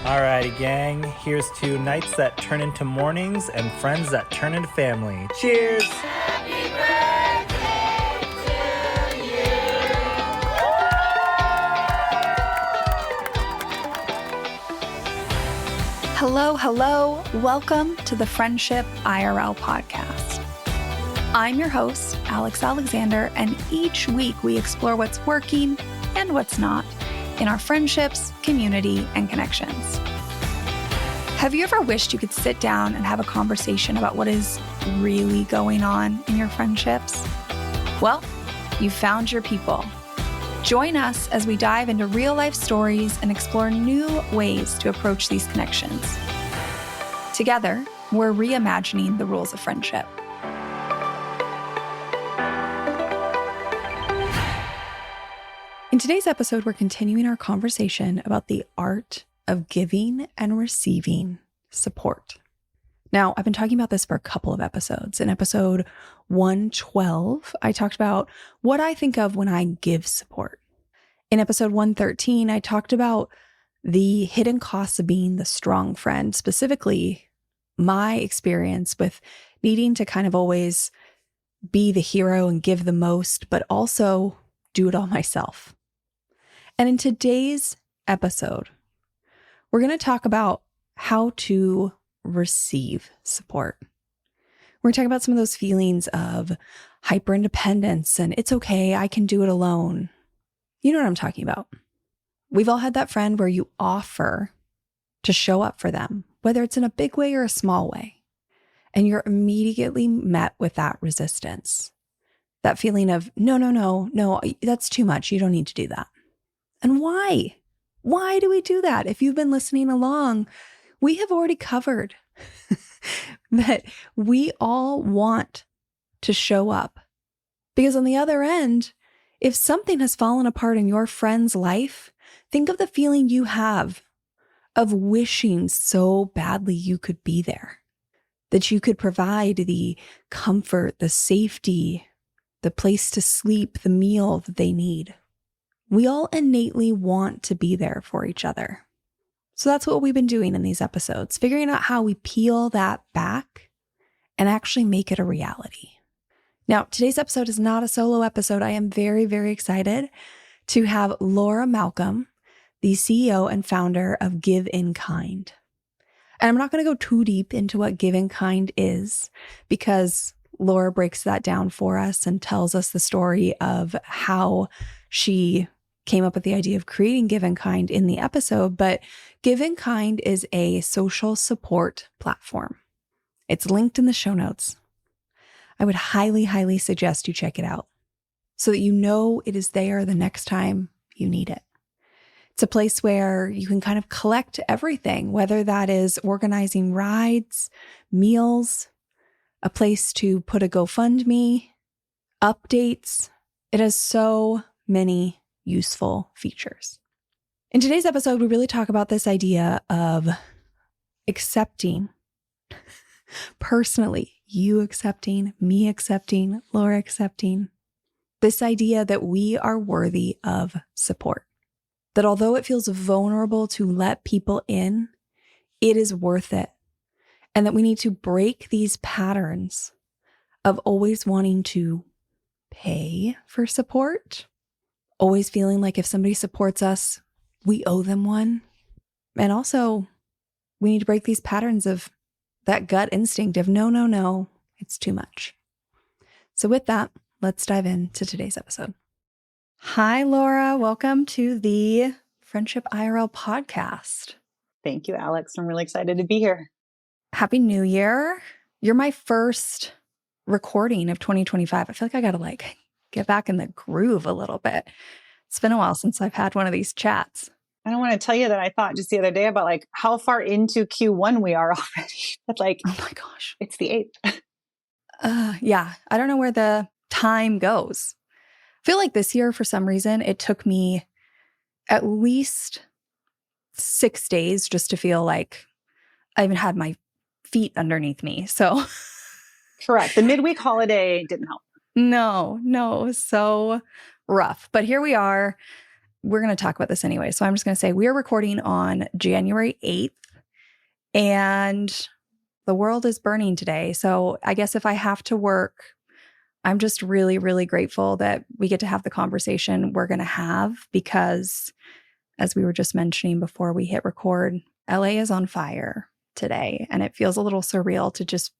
Alrighty, gang. Here's to nights that turn into mornings and friends that turn into family. Cheers! Happy birthday to you. Hello. Welcome to the Friendship IRL podcast. I'm your host, Alex Alexander, and each week we explore what's working and what's not in our friendships, community, and connections. Have you ever wished you could sit down and have a conversation about what is really going on in your friendships? Well, you found your people. Join us as we dive into real-life stories and explore new ways to approach these connections. Together, we're reimagining the rules of friendship. In today's episode, we're continuing our conversation about the art of giving and receiving support. Now, I've been talking about this for a couple of episodes. In episode 112, I talked about what I think of when I give support. In episode 113, I talked about the hidden costs of being the strong friend, specifically my experience with needing to kind of always be the hero and give the most, but also do it all myself. And in today's episode, we're going to talk about how to receive support. We're going to talk about some of those feelings of hyper-independence and it's okay, I can do it alone. You know what I'm talking about. We've all had that friend where you offer to show up for them, whether it's in a big way or a small way, and you're immediately met with that resistance. That feeling of, no, that's too much. You don't need to do that. And why? Why do we do that? If you've been listening along, we have already covered that we all want to show up. Because on the other end, if something has fallen apart in your friend's life, think of the feeling you have of wishing so badly you could be there, that you could provide the comfort, the safety, the place to sleep, the meal that they need. We all innately want to be there for each other. So that's what we've been doing in these episodes, figuring out how we peel that back and actually make it a reality. Now, today's episode is not a solo episode. I am very, very excited to have Laura Malcolm, the CEO and founder of Give InKind. And I'm not going to go too deep into what Give InKind is because Laura breaks that down for us and tells us the story of how she came up with the idea of creating Give InKind in the episode, but Give InKind is a social support platform. It's linked in the show notes. I would highly, highly suggest you check it out so that you know it is there the next time you need it. It's a place where you can kind of collect everything, whether that is organizing rides, meals, a place to put a GoFundMe, updates. It has so many useful features. In today's episode, we really talk about this idea of accepting, personally, you accepting, me accepting, Laura accepting, this idea that we are worthy of support. That although it feels vulnerable to let people in, it is worth it. And that we need to break these patterns of always wanting to pay for support, always feeling like if somebody supports us, we owe them one. And also, we need to break these patterns of that gut instinct of no, it's too much. So with that, let's dive into today's episode. Hi, Laura. Welcome to the Friendship IRL podcast. Thank you, Alex. I'm really excited to be here. Happy New Year. You're my first recording of 2025. I feel like I got to get back in the groove a little bit. It's been a while since I've had one of these chats. I don't want to tell you that I thought just the other day about how far into Q1 we are already. But oh my gosh, it's the 8th. Yeah, I don't know where the time goes. I feel like this year, for some reason, it took me at least 6 days just to feel like I even had my feet underneath me. So correct. The midweek holiday didn't help. No, it was so rough. But here we are. we're going to talk about this anyway. So I'm just going to say we are recording on January 8th and the world is burning today. So I guess if I have to work, I'm just really, really grateful that we get to have the conversation we're going to have because, as we were just mentioning before we hit record, LA is on fire today. And it feels a little surreal to just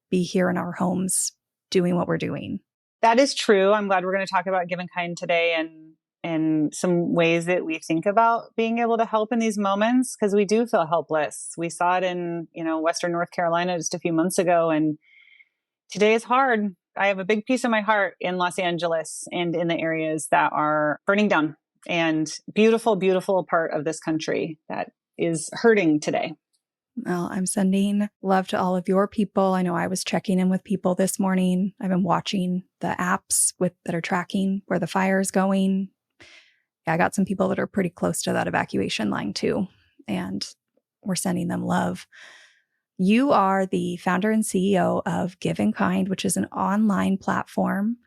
be here in our homes doing what we're doing. That is true. I'm glad we're going to talk about Give InKind today and some ways that we think about being able to help in these moments because we do feel helpless. We saw it in, Western North Carolina just a few months ago, and today is hard. I have a big piece of my heart in Los Angeles and in the areas that are burning down and beautiful, beautiful part of this country that is hurting today. Well, I'm sending love to all of your people. I know I was checking in with people this morning. I've been watching the apps that are tracking where the fire is going. Yeah, I got some people that are pretty close to that evacuation line too, and we're sending them love. You are the founder and CEO of Give InKind, which is an online platform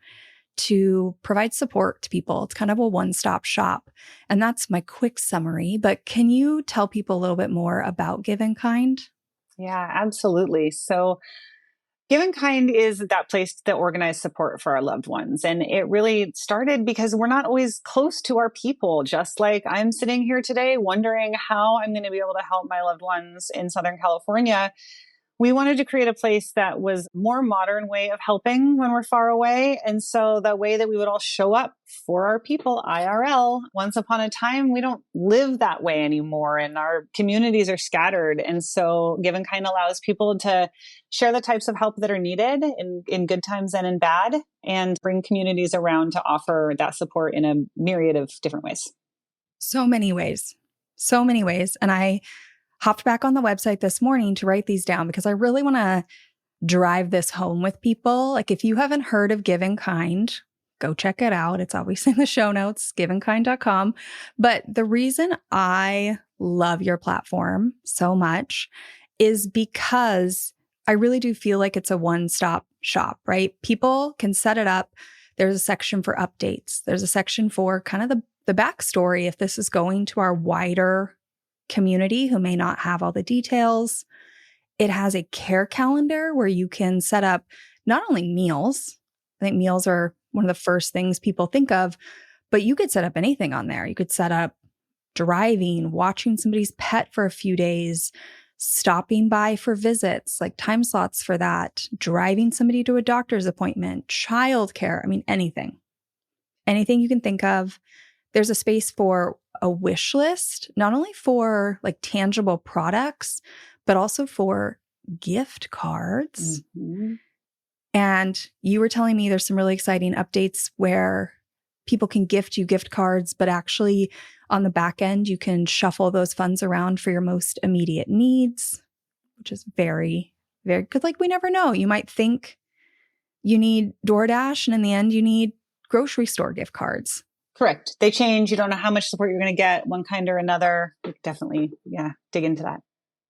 to provide support to people. It's kind of a one-stop shop. And that's my quick summary. But can you tell people a little bit more about Give InKind? Yeah, absolutely. So Give InKind is that place that organizes support for our loved ones. And it really started because we're not always close to our people, just like I'm sitting here today wondering how I'm going to be able to help my loved ones in Southern California. We wanted to create a place that was a more modern way of helping when we're far away. And so the way that we would all show up for our people IRL, once upon a time, we don't live that way anymore and our communities are scattered. And so Give InKind allows people to share the types of help that are needed in good times and in bad and bring communities around to offer that support in a myriad of different ways. So many ways. So many ways. And I hopped back on the website this morning to write these down because I really want to drive this home with people. Like if you haven't heard of Give InKind, go check it out. It's obviously in the show notes, giveinkind.com. But the reason I love your platform so much is because I really do feel like it's a one-stop shop, right? People can set it up. There's a section for updates. There's a section for kind of the backstory if this is going to our wider community who may not have all the details. It has a care calendar where you can set up not only meals. I think meals are one of the first things people think of, but you could set up anything on there. You could set up driving, watching somebody's pet for a few days, stopping by for visits, like time slots for that, driving somebody to a doctor's appointment, childcare. I mean, anything you can think of. There's a space for a wish list, not only for like tangible products, but also for gift cards. Mm-hmm. And you were telling me there's some really exciting updates where people can gift you gift cards, but actually on the back end, you can shuffle those funds around for your most immediate needs, which is very, very good. Like we never know. You might think you need DoorDash and in the end you need grocery store gift cards. Correct. They change. You don't know how much support you're going to get, one kind or another. Definitely, dig into that.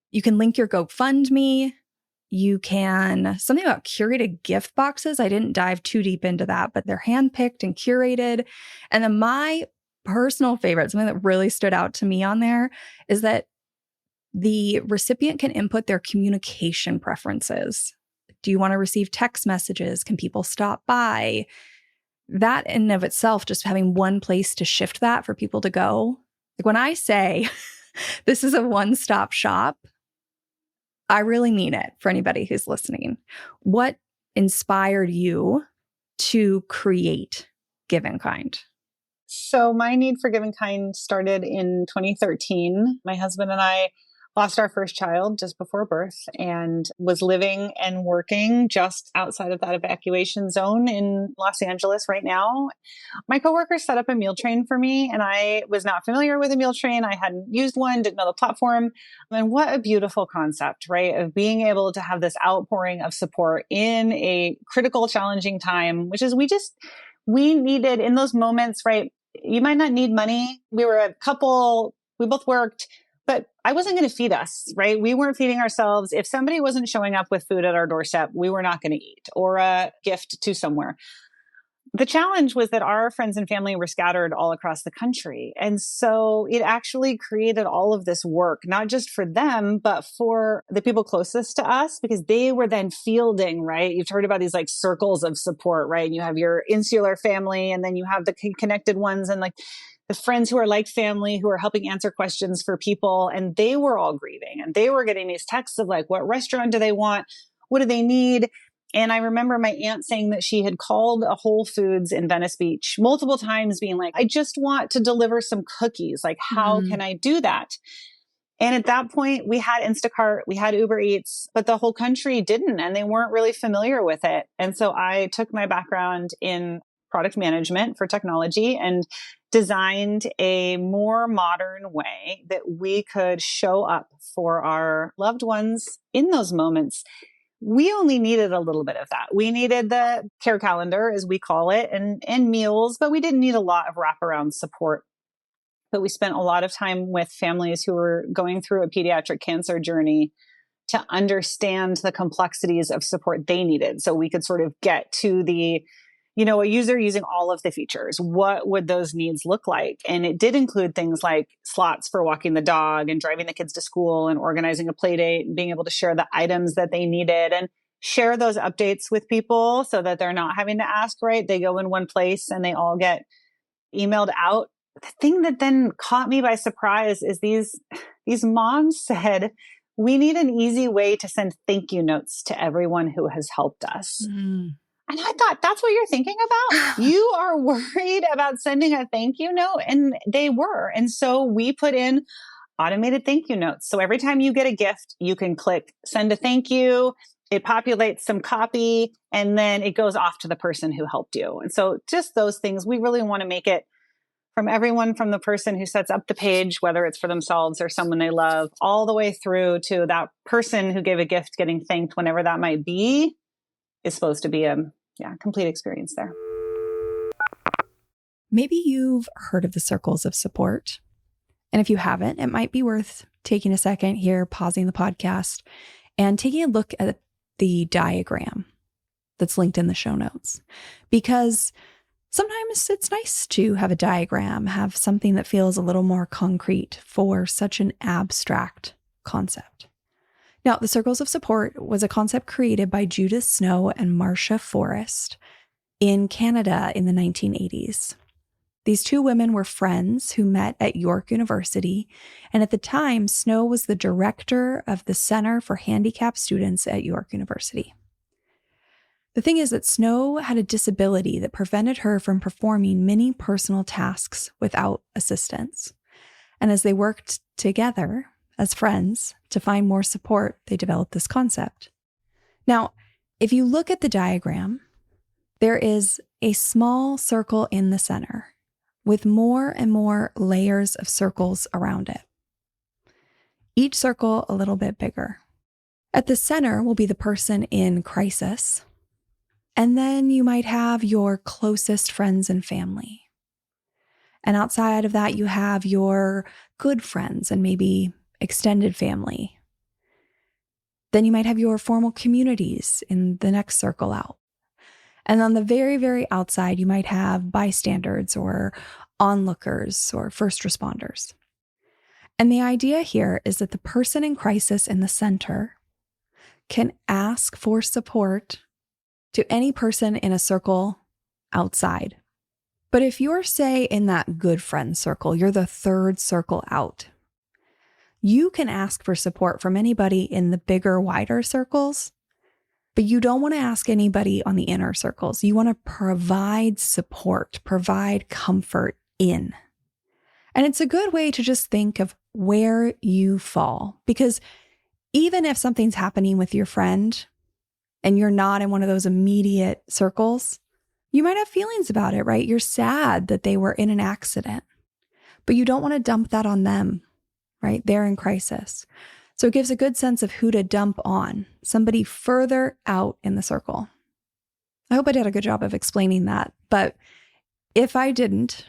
You can link your GoFundMe. You can, something about curated gift boxes. I didn't dive too deep into that, but they're handpicked and curated. And then my personal favorite, something that really stood out to me on there, is that the recipient can input their communication preferences. Do you want to receive text messages? Can people stop by? That in and of itself, just having one place to shift that for people to go. Like when I say this is a one-stop shop, I really mean it for anybody who's listening. What inspired you to create Give InKind? So my need for Give InKind started in 2013. My husband and I lost our first child just before birth and was living and working just outside of that evacuation zone in Los Angeles right now. My coworker set up a meal train for me and I was not familiar with a meal train. I hadn't used one, didn't know the platform. And what a beautiful concept, right? Of being able to have this outpouring of support in a critical, challenging time, which is we needed in those moments, right? You might not need money. We were a couple, we both worked, but I wasn't going to feed us, right? We weren't feeding ourselves. If somebody wasn't showing up with food at our doorstep, we were not going to eat or a gift to somewhere. The challenge was that our friends and family were scattered all across the country. And so it actually created all of this work, not just for them, but for the people closest to us, because they were then fielding, right? You've heard about these like circles of support, right? And you have your insular family, and then you have the connected ones, and like the friends who are like family who are helping answer questions for people. And they were all grieving, and they were getting these texts of like, what restaurant do they want? What do they need? And I remember my aunt saying that she had called a Whole Foods in Venice Beach multiple times being like, I just want to deliver some cookies. Like, how can I do that? And at that point, we had Instacart, we had Uber Eats, but the whole country didn't, and they weren't really familiar with it. And so I took my background in product management for technology and designed a more modern way that we could show up for our loved ones in those moments. We only needed a little bit of that. We needed the care calendar, as we call it, and meals, but we didn't need a lot of wraparound support. But we spent a lot of time with families who were going through a pediatric cancer journey to understand the complexities of support they needed. So we could sort of get to the, a user using all of the features. What would those needs look like? And it did include things like slots for walking the dog and driving the kids to school and organizing a play date and being able to share the items that they needed and share those updates with people so that they're not having to ask, right? They go in one place and they all get emailed out. The thing that then caught me by surprise is these moms said, we need an easy way to send thank you notes to everyone who has helped us. And I thought, that's what you're thinking about? You are worried about sending a thank you note? And they were. And so we put in automated thank you notes. So every time you get a gift, you can click send a thank you. It populates some copy, and then it goes off to the person who helped you. And so just those things, we really want to make it from everyone, from the person who sets up the page, whether it's for themselves or someone they love, all the way through to that person who gave a gift getting thanked whenever that might be, is supposed to be a complete experience there. Maybe you've heard of the circles of support. And if you haven't, it might be worth taking a second here, pausing the podcast, and taking a look at the diagram that's linked in the show notes. Because sometimes it's nice to have a diagram, have something that feels a little more concrete for such an abstract concept. Now, the circles of support was a concept created by Judith Snow and Marcia Forrest in Canada in the 1980s. These two women were friends who met at York University, and at the time, Snow was the director of the Center for Handicapped Students at York University. The thing is that Snow had a disability that prevented her from performing many personal tasks without assistance. And as they worked together as friends to find more support, they developed this concept. Now, if you look at the diagram, there is a small circle in the center with more and more layers of circles around it. Each circle a little bit bigger. At the center will be the person in crisis. And then you might have your closest friends and family. And outside of that, you have your good friends and maybe extended family. Then you might have your formal communities in the next circle out. And on the very, very outside, you might have bystanders or onlookers or first responders. And the idea here is that the person in crisis in the center can ask for support to any person in a circle outside. But if you're, say, in that good friend circle, you're the third circle out, you can ask for support from anybody in the bigger, wider circles, but you don't want to ask anybody on the inner circles. You want to provide support, provide comfort in. And it's a good way to just think of where you fall, because even if something's happening with your friend and you're not in one of those immediate circles, you might have feelings about it, right? You're sad that they were in an accident, but you don't want to dump that on them, right? They're in crisis. So it gives a good sense of who to dump on, somebody further out in the circle. I hope I did a good job of explaining that, but if I didn't,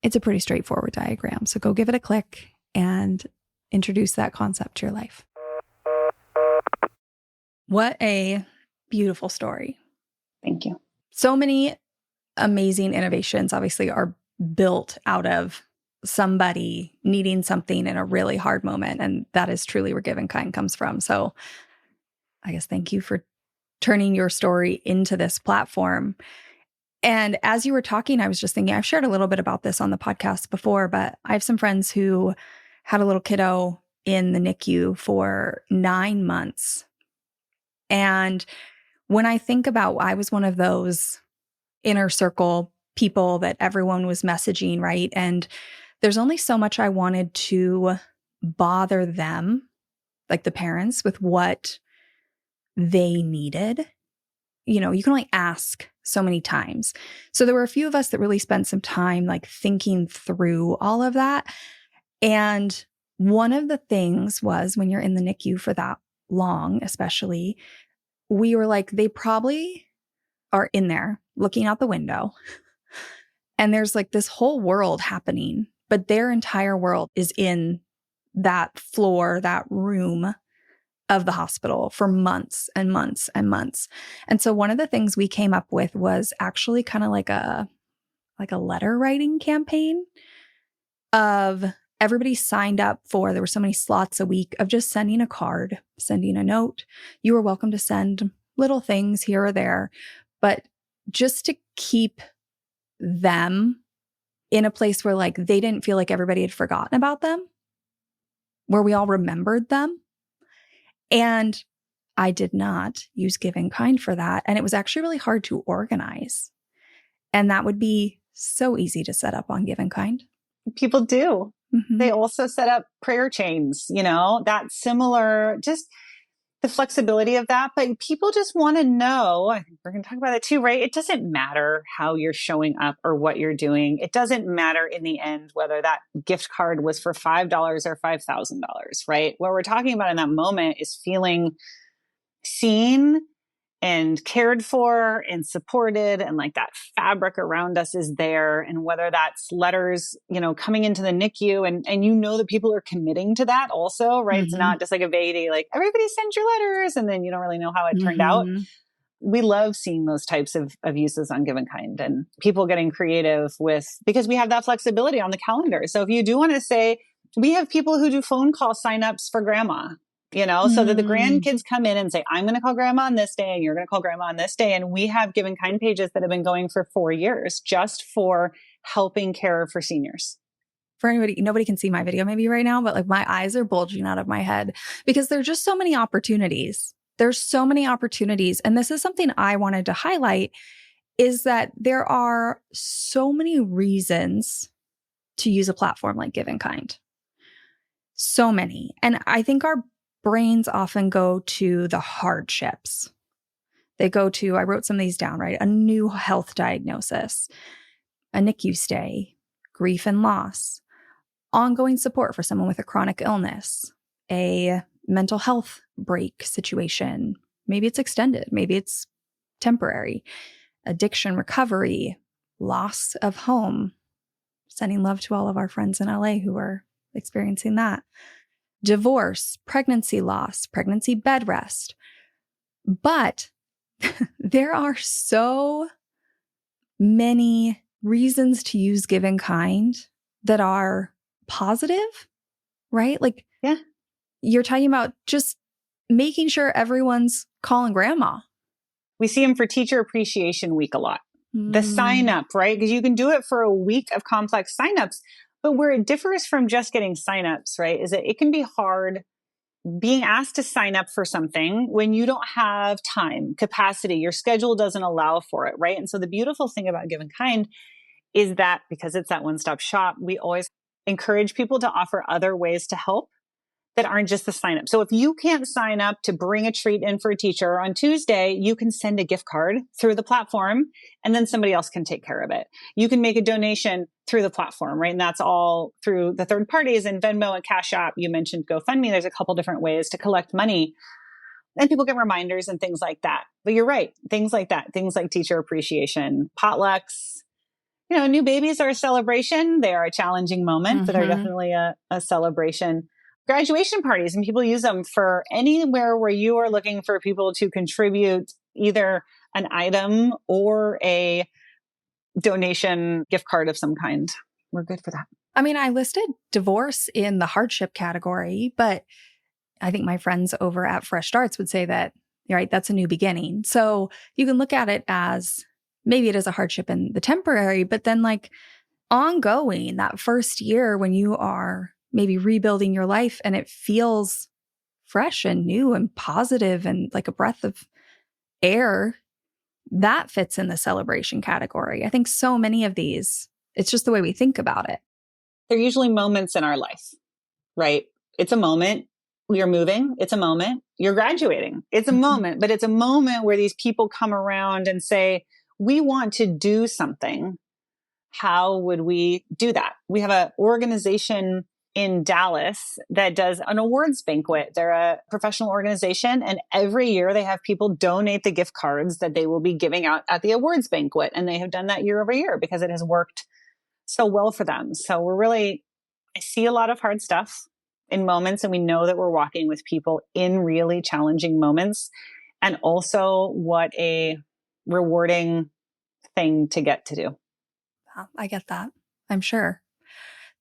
it's a pretty straightforward diagram. So go give it a click and introduce that concept to your life. What a beautiful story. Thank you. So many amazing innovations obviously are built out of somebody needing something in a really hard moment. And that is truly where Give InKind comes from. So I guess thank you for turning your story into this platform. And as you were talking, I was just thinking, I've shared a little bit about this on the podcast before, but I have some friends who had a little kiddo in the NICU for 9 months. And when I think about, I was one of those inner circle people that everyone was messaging, right? And there's only so much I wanted to bother them, like the parents, with what they needed. You know, you can only ask so many times. So there were a few of us that really spent some time like thinking through all of that. And one of the things was when you're in the NICU for that long, especially, we were like, they probably are in there looking out the window. And there's like this whole world happening, but their entire world is in that floor, that room of the hospital for months and months and months. And so one of the things we came up with was actually kind of like a letter writing campaign of everybody signed up for, there were so many slots a week of just sending a card, sending a note. You were welcome to send little things here or there, but just to keep them in a place where like they didn't feel like everybody had forgotten about them, where we all remembered them. And I did not use Give InKind for that. And it was actually really hard to organize. And that would be so easy to set up on Give InKind. People do. Mm-hmm. They also set up prayer chains, you know, that similar, just the flexibility of that. But people just want to know, I think we're going to talk about it too, right? It doesn't matter how you're showing up or what you're doing. It doesn't matter in the end whether that gift card was for $5 or $5,000, right? What we're talking about in that moment is feeling seen and cared for and supported, and like that fabric around us is there. And whether that's letters, you know, coming into the NICU and you know that people are committing to that also, right? Mm-hmm. It's not just like a vaguety, like everybody sends your letters and then you don't really know how it turned out. We love seeing those types of uses on Give InKind and people getting creative with, because we have that flexibility on the calendar. So if you do want to say, we have people who do phone call signups for grandma, you know, so that the grandkids come in and say, I'm going to call grandma on this day and you're going to call grandma on this day. And we have Give InKind pages that have been going for 4 years just for helping care for seniors. For anybody, nobody can see my video maybe right now, but like my eyes are bulging out of my head because there are just so many opportunities. There's so many opportunities. And this is something I wanted to highlight, is that there are so many reasons to use a platform like Give InKind. So many. And I think our brains often go to the hardships. They go to, I wrote some of these down, right? A new health diagnosis, a NICU stay, grief and loss, ongoing support for someone with a chronic illness, a mental health break situation. Maybe it's extended, maybe it's temporary, addiction recovery, loss of home, sending love to all of our friends in LA who are experiencing that. Divorce, pregnancy loss, pregnancy bed rest. But there are so many reasons to use Give InKind that are positive, right? Like, yeah, you're talking about just making sure everyone's calling grandma. We see them for Teacher Appreciation Week a lot. The sign up, right? Because you can do it for a week of complex signups. But where it differs from just getting signups, right, is that it can be hard being asked to sign up for something when you don't have time, capacity, your schedule doesn't allow for it, right? And so the beautiful thing about Give InKind is that because it's that one-stop shop, we always encourage people to offer other ways to help that aren't just the sign up. So if you can't sign up to bring a treat in for a teacher on Tuesday, you can send a gift card through the platform and then somebody else can take care of it. You can make a donation through the platform, right? And that's all through the third parties and Venmo and Cash App. You mentioned GoFundMe. There's a couple different ways to collect money and people get reminders and things like that. But you're right. Things like that, things like teacher appreciation, potlucks. You know, new babies are a celebration. They are a challenging moment, but they're definitely a celebration. Graduation parties, and people use them for anywhere where you are looking for people to contribute either an item or a donation gift card of some kind. We're good for that. I mean, I listed divorce in the hardship category, but I think my friends over at Fresh Starts would say that, right, that's a new beginning. So you can look at it as maybe it is a hardship in the temporary, but then like ongoing, that first year when you are maybe rebuilding your life and it feels fresh and new and positive and like a breath of air, that fits in the celebration category. I think so many of these, it's just the way we think about it. They're usually moments in our life, right? It's a moment. You're moving. It's a moment. You're graduating. It's a moment, but it's a moment where these people come around and say, we want to do something. How would we do that? We have an organization in Dallas that does an awards banquet. They're a professional organization, and every year they have people donate the gift cards that they will be giving out at the awards banquet. And they have done that year over year because it has worked so well for them. So I see a lot of hard stuff in moments, and we know that we're walking with people in really challenging moments. And also what a rewarding thing to get to do. I get that. I'm sure.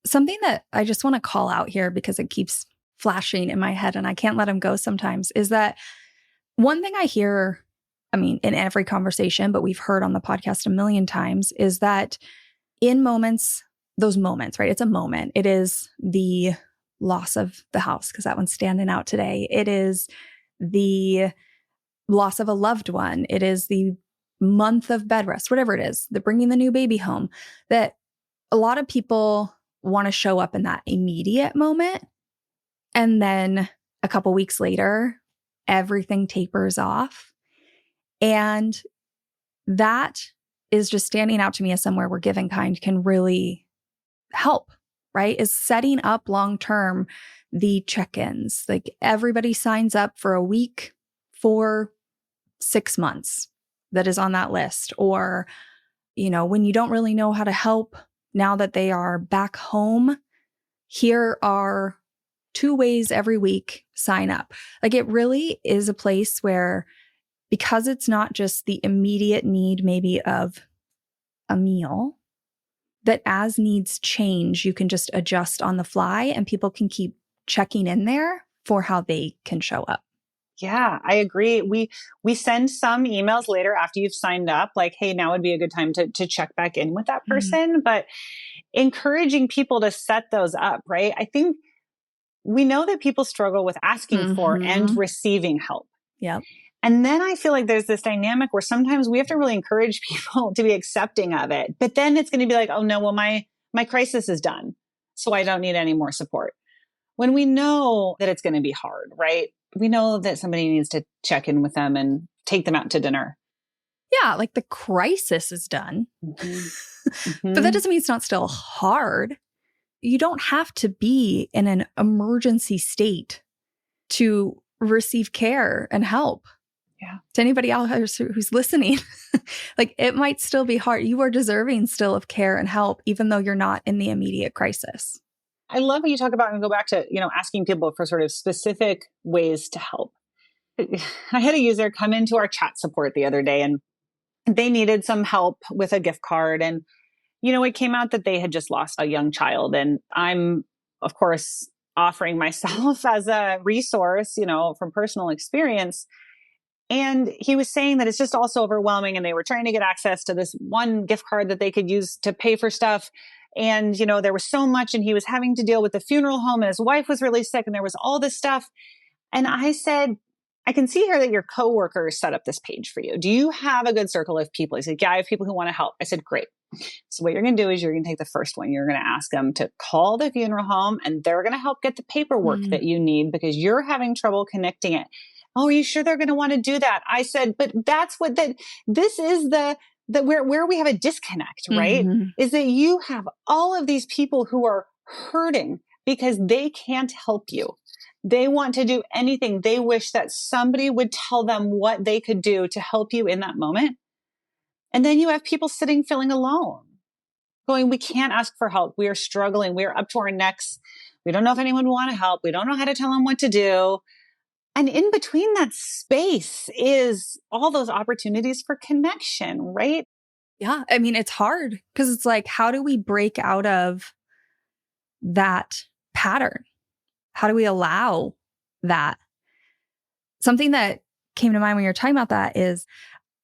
Something that I just want to call out here because it keeps flashing in my head and I can't let them go sometimes is that one thing I hear, I mean, in every conversation, but we've heard on the podcast a million times, is that in moments, those moments, right? It's a moment. It is the loss of the house because that one's standing out today. It is the loss of a loved one. It is the month of bed rest, whatever it is, the bringing the new baby home, that a lot of people want to show up in that immediate moment. And then a couple weeks later, everything tapers off. And that is just standing out to me as somewhere where Give InKind can really help, right? Is setting up long-term the check-ins. Like everybody signs up for a week for 6 months that is on that list. Or, you know, when you don't really know how to help now that they are back home, here are 2 ways every week, sign up. Like it really is a place where, because it's not just the immediate need maybe of a meal, that as needs change, you can just adjust on the fly and people can keep checking in there for how they can show up. Yeah, I agree. We send some emails later after you've signed up, like, hey, now would be a good time to check back in with that person. But encouraging people to set those up, right? I think we know that people struggle with asking for and receiving help. Yep. And then I feel like there's this dynamic where sometimes we have to really encourage people to be accepting of it. But then it's going to be like, oh no, well, my crisis is done, so I don't need any more support. When we know that it's going to be hard, right? We know that somebody needs to check in with them and take them out to dinner. Yeah, like the crisis is done. But that doesn't mean it's not still hard. You don't have to be in an emergency state to receive care and help. Yeah. To anybody else who's listening, like it might still be hard. You are deserving still of care and help, even though you're not in the immediate crisis. I love when you talk about and go back to, asking people for sort of specific ways to help. I had a user come into our chat support the other day and they needed some help with a gift card. And, it came out that they had just lost a young child. And I'm, of course, offering myself as a resource, from personal experience. And he was saying that it's just also overwhelming. And they were trying to get access to this one gift card that they could use to pay for stuff. And, there was so much, and he was having to deal with the funeral home, and his wife was really sick, and there was all this stuff. And I said, I can see here that your coworkers set up this page for you. Do you have a good circle of people? He said, yeah, I have people who want to help. I said, great. So what you're going to do is you're going to take the first one. You're going to ask them to call the funeral home, and they're going to help get the paperwork that you need because you're having trouble connecting it. Oh, are you sure they're going to want to do that? I said, but that's what this is that where we have a disconnect, right? Is that you have all of these people who are hurting because they can't help you. They want to do anything. They wish that somebody would tell them what they could do to help you in that moment. And then you have people sitting feeling alone, going, we can't ask for help. We are struggling. We are up to our necks. We don't know if anyone will want to help. We don't know how to tell them what to do. And in between that space is all those opportunities for connection, right? Yeah. I mean, it's hard because it's like, how do we break out of that pattern? How do we allow that? Something that came to mind when you're talking about that is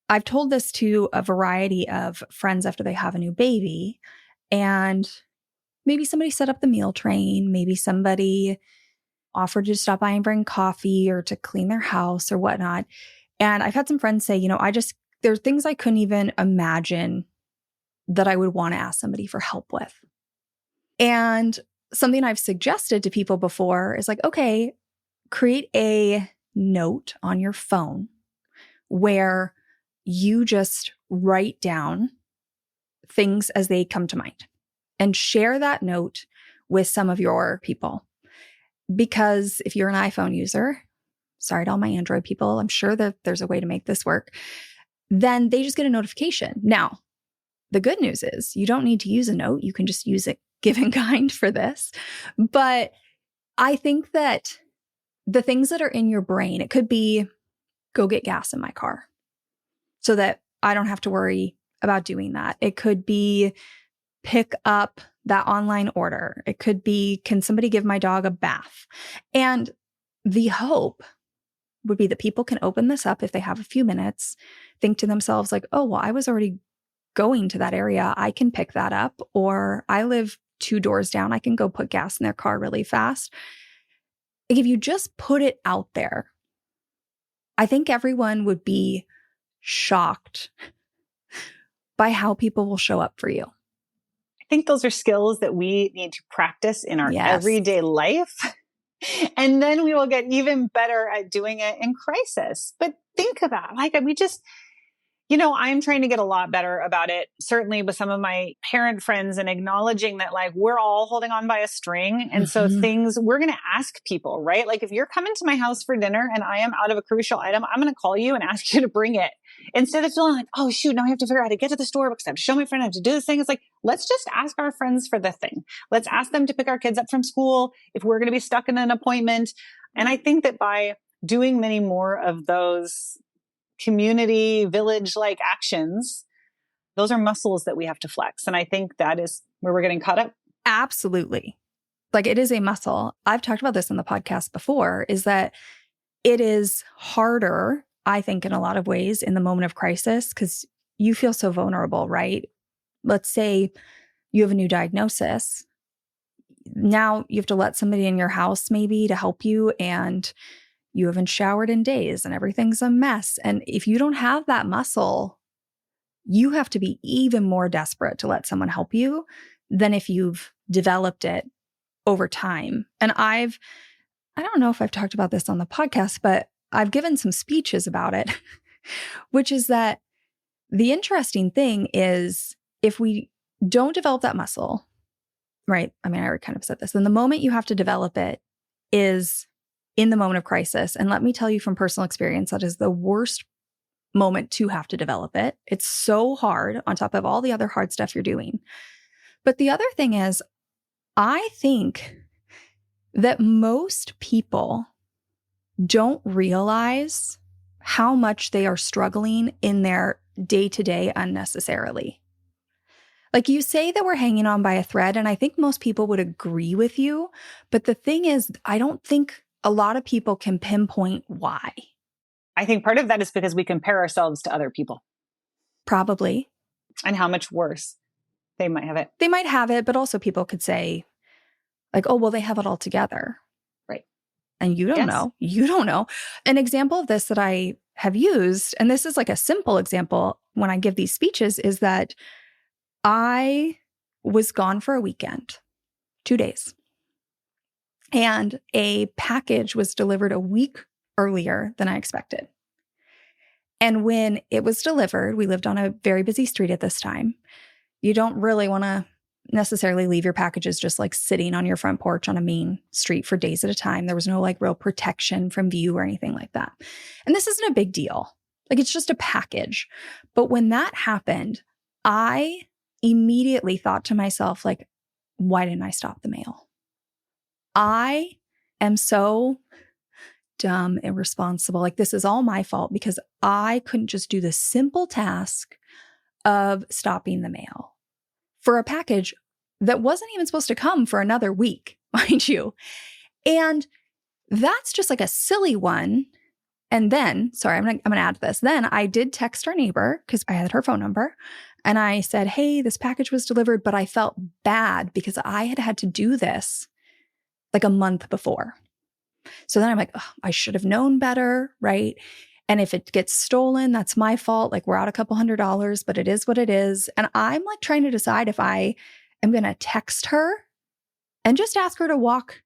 I've told this to a variety of friends after they have a new baby, and maybe somebody set up the meal train, maybe somebody offered to stop by and bring coffee or to clean their house or whatnot. And I've had some friends say, there are things I couldn't even imagine that I would want to ask somebody for help with. And something I've suggested to people before is like, okay, create a note on your phone where you just write down things as they come to mind and share that note with some of your people. Because if you're an iPhone user, sorry to all my Android people, I'm sure that there's a way to make this work, then they just get a notification. Now, the good news is you don't need to use a note. You can just use it Give InKind for this. But I think that the things that are in your brain, it could be go get gas in my car so that I don't have to worry about doing that. It could be pick up that online order. It could be, can somebody give my dog a bath? And the hope would be that people can open this up if they have a few minutes, think to themselves like, oh, well, I was already going to that area. I can pick that up. Or I live 2 doors down. I can go put gas in their car really fast. Like if you just put it out there, I think everyone would be shocked by how people will show up for you. I think those are skills that we need to practice in our everyday life. And then we will get even better at doing it in crisis. But think about I'm trying to get a lot better about it, certainly with some of my parent friends, and acknowledging that we're all holding on by a string. And so we're going to ask people, right? Like if you're coming to my house for dinner and I am out of a crucial item, I'm going to call you and ask you to bring it, instead of feeling like, oh shoot, now I have to figure out how to get to the store because I have to show my friend, I have to do this thing. It's like, let's just ask our friends for the thing. Let's ask them to pick our kids up from school if we're going to be stuck in an appointment. And I think that by doing many more of those community village-like actions, those are muscles that we have to flex. And I think that is where we're getting caught up. Absolutely. Like it is a muscle. I've talked about this on the podcast before, is that it is harder, I think, in a lot of ways in the moment of crisis because you feel so vulnerable, right? Let's say you have a new diagnosis. Now you have to let somebody in your house maybe to help you, and you haven't showered in days and everything's a mess. And if you don't have that muscle, you have to be even more desperate to let someone help you than if you've developed it over time. And I don't know if I've talked about this on the podcast, but I've given some speeches about it, which is that the interesting thing is if we don't develop that muscle, right? I mean, I already kind of said this. Then the moment you have to develop it is in the moment of crisis. And let me tell you from personal experience, that is the worst moment to have to develop it. It's so hard on top of all the other hard stuff you're doing. But the other thing is, I think that most people don't realize how much they are struggling in their day-to-day unnecessarily. Like you say that we're hanging on by a thread, and I think most people would agree with you. But the thing is, I don't think a lot of people can pinpoint why. I think part of that is because we compare ourselves to other people. Probably. And how much worse they might have it. They might have it, but also people could say like, oh, well, they have it all together. Right. And you don't know. You don't know. An example of this that I have used, and this is like a simple example when I give these speeches, is that I was gone for a weekend, 2 days. And a package was delivered a week earlier than I expected. And when it was delivered, we lived on a very busy street at this time. You don't really want to necessarily leave your packages just like sitting on your front porch on a main street for days at a time. There was no like real protection from view or anything like that. And this isn't a big deal. Like it's just a package. But when that happened, I immediately thought to myself, like, why didn't I stop the mail? I am so dumb, irresponsible. Like this is all my fault because I couldn't just do the simple task of stopping the mail for a package that wasn't even supposed to come for another week, mind you. And that's just like a silly one. And then, sorry, I'm going to add to this. Then I did text our neighbor because I had her phone number. And I said, hey, this package was delivered, but I felt bad because I had to do this like a month before. So then I'm like, oh, I should have known better, right? And if it gets stolen, that's my fault. Like we're out a couple $100s, but it is what it is. And I'm like trying to decide if I am going to text her and just ask her to walk,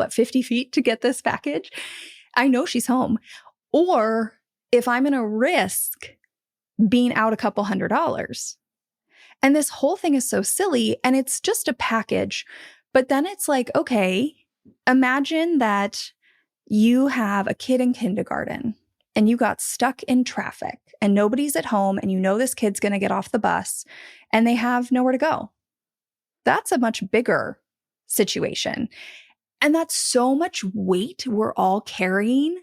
50 feet to get this package. I know she's home. Or if I'm going to risk being out a couple $100s. And this whole thing is so silly and it's just a package. But then it's like, okay, imagine that you have a kid in kindergarten and you got stuck in traffic and nobody's at home and you know this kid's going to get off the bus and they have nowhere to go. That's a much bigger situation. And that's so much weight we're all carrying.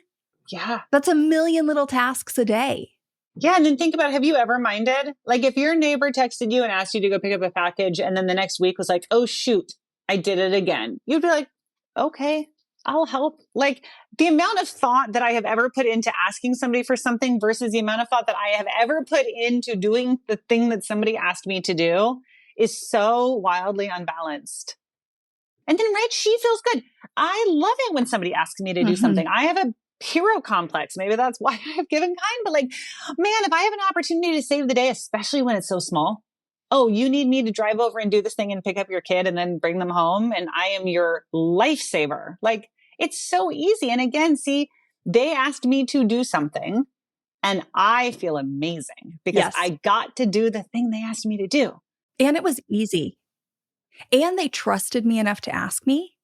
Yeah. That's a million little tasks a day. Yeah. And then think about, have you ever minded? Like if your neighbor texted you and asked you to go pick up a package and then the next week was like, oh, shoot, I did it again. You'd be like, okay, I'll help. Like the amount of thought that I have ever put into asking somebody for something versus the amount of thought that I have ever put into doing the thing that somebody asked me to do is so wildly unbalanced. And then, right, she feels good. I love it when somebody asks me to do something. I have a hero complex. Maybe that's why I have given kind. But like, man, if I have an opportunity to save the day, especially when it's so small, oh, you need me to drive over and do this thing and pick up your kid and then bring them home. And I am your lifesaver. Like, it's so easy. And again, see, they asked me to do something and I feel amazing because I got to do the thing they asked me to do. And it was easy. And they trusted me enough to ask me,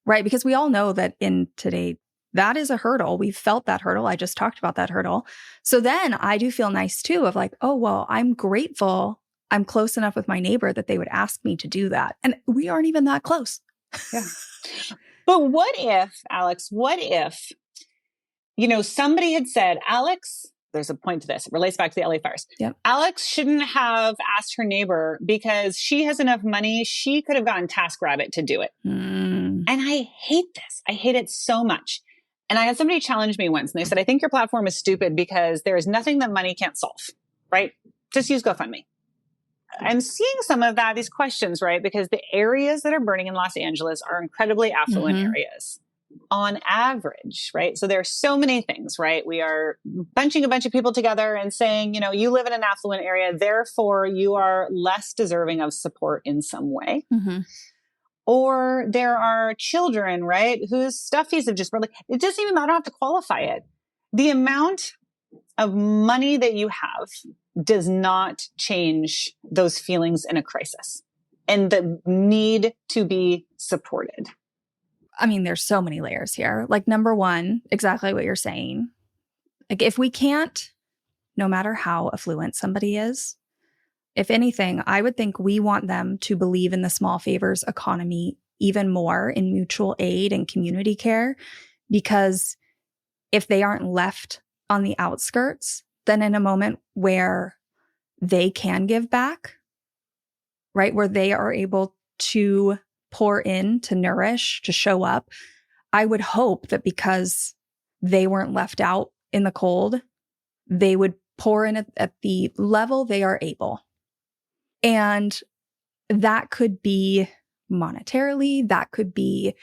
right? Because we all know that in today, that is a hurdle. We've felt that hurdle. I just talked about that hurdle. So then I do feel nice too of like, oh, well, I'm grateful. I'm close enough with my neighbor that they would ask me to do that. And we aren't even that close. Yeah. But what if, Alex, somebody had said, Alex, there's a point to this. It relates back to the LA fires. Yep. Alex shouldn't have asked her neighbor because she has enough money. She could have gotten TaskRabbit to do it. And I hate this. I hate it so much. And I had somebody challenge me once and they said, I think your platform is stupid because there is nothing that money can't solve, right? Just use GoFundMe. I'm seeing some of that, these questions, right? Because the areas that are burning in Los Angeles are incredibly affluent areas. On average, right? So there are so many things, right? We are bunching a bunch of people together and saying, you live in an affluent area, therefore you are less deserving of support in some way. Or there are children, right? Whose stuffies have just, it doesn't even matter, I don't have to qualify it. The amount of money that you have does not change those feelings in a crisis and the need to be supported. I mean, there's so many layers here. Like number one, exactly what you're saying. Like if we can't, no matter how affluent somebody is, if anything, I would think we want them to believe in the small favors economy even more in mutual aid and community care, because if they aren't left on the outskirts, then in a moment where they can give back, right, where they are able to pour in, to nourish, to show up, I would hope that because they weren't left out in the cold, they would pour in at the level they are able. And that could be monetarily, that could be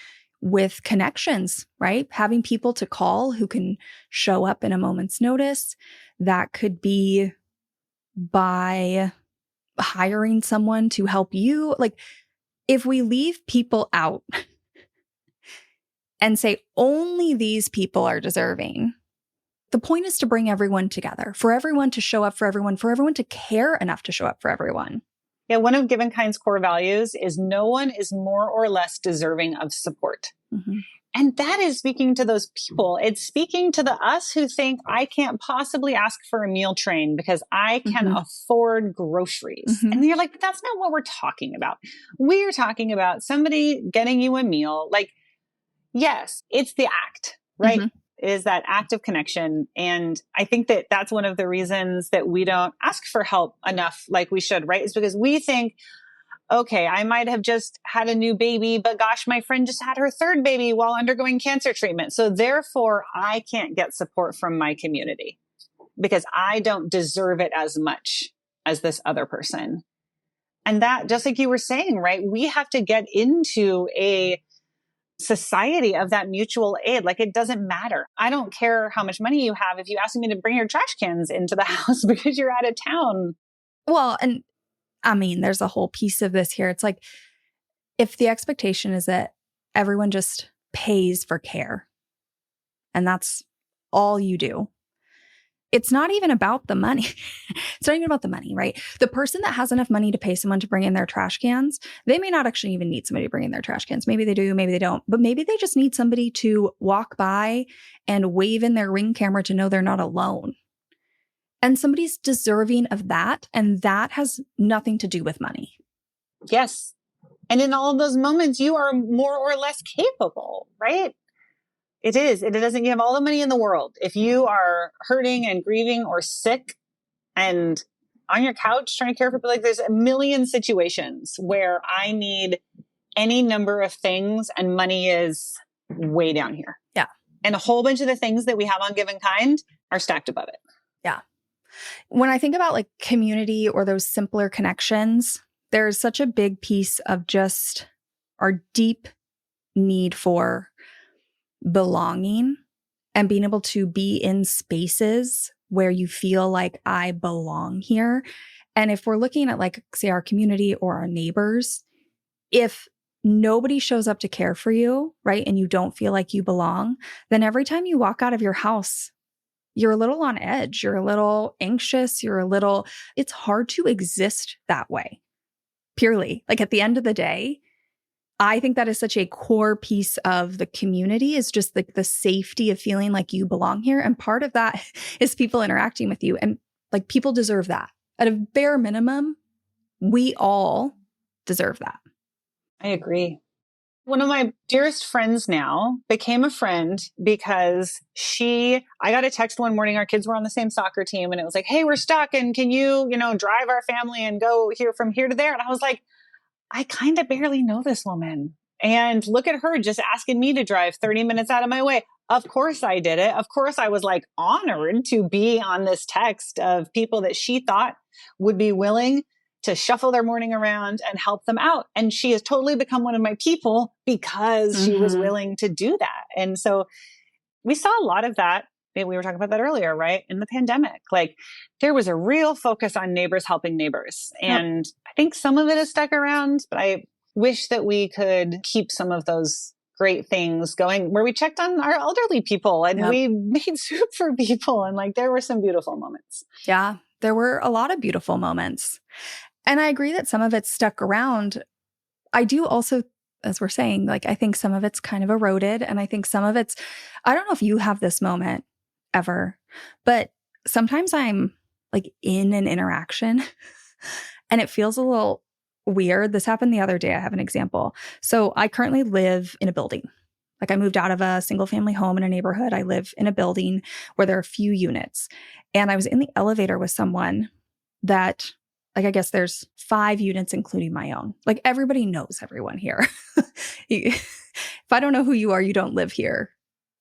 with connections, right? Having people to call who can show up in a moment's notice. That could be by hiring someone to help you. Like, if we leave people out and say only these people are deserving, the point is to bring everyone together, for everyone to show up for everyone to care enough to show up for everyone. Yeah, one of Give InKind's core values is no one is more or less deserving of support. And that is speaking to those people. It's speaking to the us who think I can't possibly ask for a meal train because I can afford groceries. And you're like, that's not what we're talking about. We are talking about somebody getting you a meal. Like, yes, it's the act, right? is that active connection. And I think that that's one of the reasons that we don't ask for help enough like we should, right? Is because we think, okay, I might have just had a new baby, but gosh, my friend just had her third baby while undergoing cancer treatment. So therefore, I can't get support from my community because I don't deserve it as much as this other person. And that, just like you were saying, right? We have to get into a society of that mutual aid. Like, it doesn't matter. I don't care how much money you have if you ask me to bring your trash cans into the house because you're out of town. Well, and I mean, there's a whole piece of this here. It's like, if the expectation is that everyone just pays for care and that's all you do, it's not even about the money. It's not even about the money, right? The person that has enough money to pay someone to bring in their trash cans, they may not actually even need somebody to bring in their trash cans. Maybe they do, maybe they don't. But maybe they just need somebody to walk by and wave in their Ring camera to know they're not alone. And somebody's deserving of that. And that has nothing to do with money. Yes. And in all of those moments, you are more or less capable, right? It is. It doesn't, you have all the money in the world. If you are hurting and grieving or sick and on your couch trying to care for, like, there's a million situations where I need any number of things and money is way down here. Yeah. And a whole bunch of the things that we have on Give InKind are stacked above it. Yeah. When I think about like community or those simpler connections, there's such a big piece of just our deep need for belonging and being able to be in spaces where you feel like I belong here. And if we're looking at, like, say, our community or our neighbors, if nobody shows up to care for you, right, and you don't feel like you belong, then every time you walk out of your house, you're a little on edge, you're a little anxious, it's hard to exist that way. Purely, like, at the end of the day, I think that is such a core piece of the community, is just like the safety of feeling like you belong here. And part of that is people interacting with you. And like, people deserve that. At a bare minimum, we all deserve that. I agree. One of my dearest friends now became a friend because I got a text one morning. Our kids were on the same soccer team and it was like, hey, we're stuck. And can you, drive our family and go here from here to there? And I was like, I kind of barely know this woman. And look at her just asking me to drive 30 minutes out of my way. Of course I did it. Of course I was like honored to be on this text of people that she thought would be willing to shuffle their morning around and help them out. And she has totally become one of my people because she was willing to do that. And so we saw a lot of that. We were talking about that earlier, right? In the pandemic, like, there was a real focus on neighbors helping neighbors. And I think some of it has stuck around, but I wish that we could keep some of those great things going where we checked on our elderly people and we made soup for people. And like, there were some beautiful moments. Yeah, there were a lot of beautiful moments. And I agree that some of it's stuck around. I do also, as we're saying, like, I think some of it's kind of eroded. And I think some of it's, I don't know if you have this moment ever, but sometimes I'm like in an interaction and it feels a little weird. This happened the other day. I have an example. So I currently live in a building. Like, I moved out of a single family home in a neighborhood. I live in a building where there are a few units. And I was in the elevator with someone that, like, I guess there's 5 units, including my own. Like, everybody knows everyone here. If I don't know who you are, you don't live here,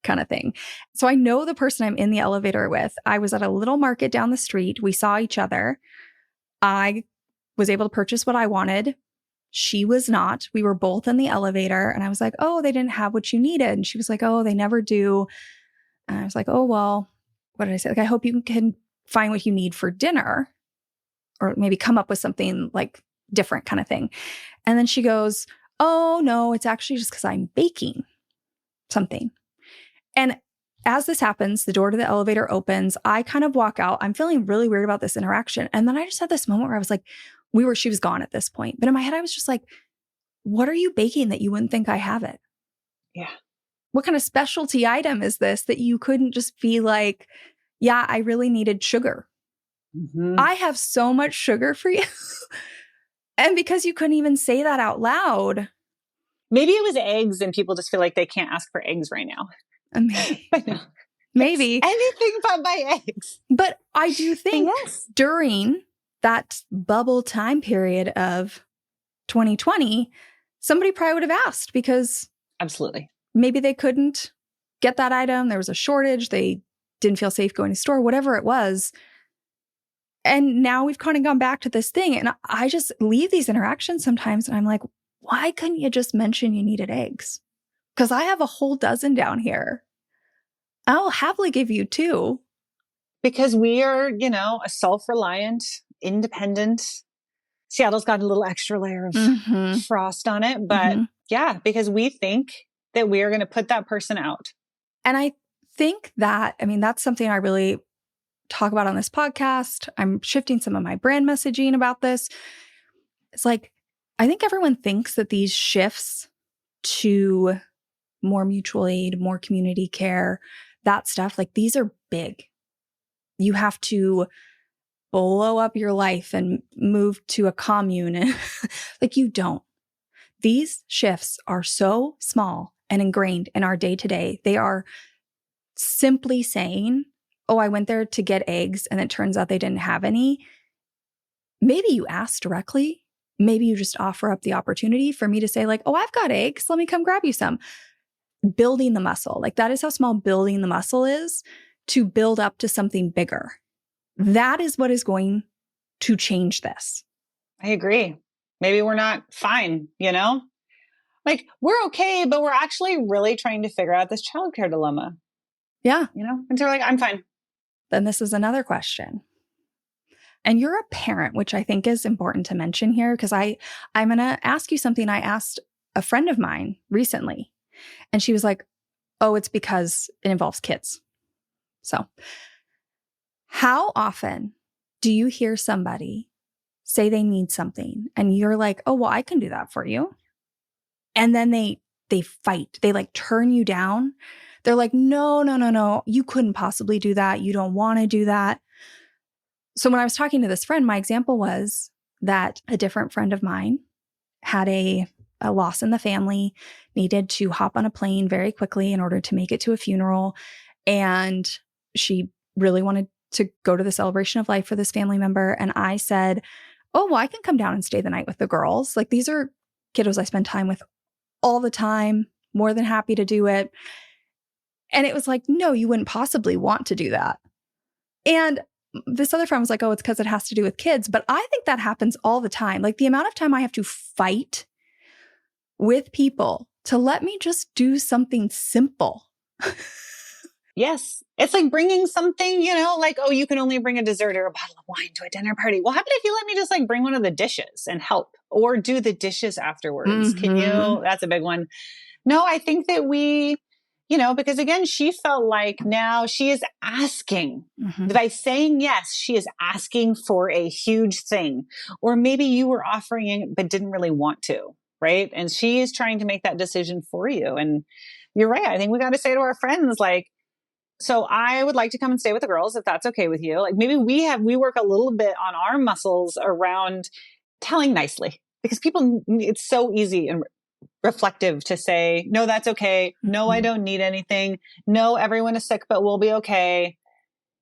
kind of thing. So I know the person I'm in the elevator with. I was at a little market down the street. We saw each other. I was able to purchase what I wanted. She was not. We were both in the elevator. And I was like, oh, they didn't have what you needed. And she was like, oh, they never do. And I was like, oh, well, what did I say? Like, I hope you can find what you need for dinner, or maybe come up with something like different kind of thing. And then she goes, oh, no, it's actually just because I'm baking something. And as this happens, the door to the elevator opens. I kind of walk out. I'm feeling really weird about this interaction. And then I just had this moment where I was like, she was gone at this point. But in my head, I was just like, what are you baking that you wouldn't think I have it? Yeah. What kind of specialty item is this that you couldn't just be like, yeah, I really needed sugar. I have so much sugar for you. And because you couldn't even say that out loud. Maybe it was eggs and people just feel like they can't ask for eggs right now. Maybe. I know. maybe. Anything but my eggs. But I do think Yes. during that bubble time period of 2020, somebody probably would have asked because Absolutely. maybe they couldn't get that item. There was a shortage. They didn't feel safe going to the store, whatever it was. And now we've kind of gone back to this thing. And I just leave these interactions sometimes and I'm like, why couldn't you just mention you needed eggs? Because I have a whole dozen down here. I'll happily give you 2. Because we are, a self-reliant, independent. Seattle's got a little extra layer of frost on it. But yeah, because we think that we are going to put that person out. And I think that, that's something I really talk about on this podcast. I'm shifting some of my brand messaging about this. It's like, I think everyone thinks that these shifts to more mutual aid, more community care, that stuff, like these are big. You have to blow up your life and move to a commune. And like you don't. These shifts are so small and ingrained in our day to day. They are simply saying, oh, I went there to get eggs and it turns out they didn't have any. Maybe you ask directly. Maybe you just offer up the opportunity for me to say like, oh, I've got eggs. Let me come grab you some. Building the muscle. Like that is how small building the muscle is to build up to something bigger. That is what is going to change this. I agree. Maybe we're not fine, Like we're okay, but we're actually really trying to figure out this childcare dilemma. Yeah. And so like, I'm fine. Then this is another question. And you're a parent, which I think is important to mention here because I'm going to ask you something I asked a friend of mine recently. And she was like, oh, it's because it involves kids. So how often do you hear somebody say they need something and you're like, oh, well, I can do that for you. And then they fight. They like turn you down. They're like, no, you couldn't possibly do that. You don't want to do that. So when I was talking to this friend, my example was that a different friend of mine had a loss in the family, needed to hop on a plane very quickly in order to make it to a funeral. And she really wanted to go to the celebration of life for this family member. And I said, oh, well, I can come down and stay the night with the girls. Like these are kiddos I spend time with all the time, more than happy to do it. And it was like, no, you wouldn't possibly want to do that. And this other friend was like, oh, it's because it has to do with kids. But I think that happens all the time. Like the amount of time I have to fight with people to let me just do something simple. Yes. It's like bringing something, like, oh, you can only bring a dessert or a bottle of wine to a dinner party. Well, how about if you let me just like bring one of the dishes and help or do the dishes afterwards? Can you? That's a big one. No, I think that we, because again, she felt like now she is asking by saying yes, she is asking for a huge thing. Or maybe you were offering it, but didn't really want to. Right. And she is trying to make that decision for you. And you're right. I think we got to say to our friends, like, so I would like to come and stay with the girls if that's okay with you. Like maybe we work a little bit on our muscles around telling nicely because people, it's so easy and reflective to say, no, that's okay. No, I don't need anything. No, everyone is sick, but we'll be okay.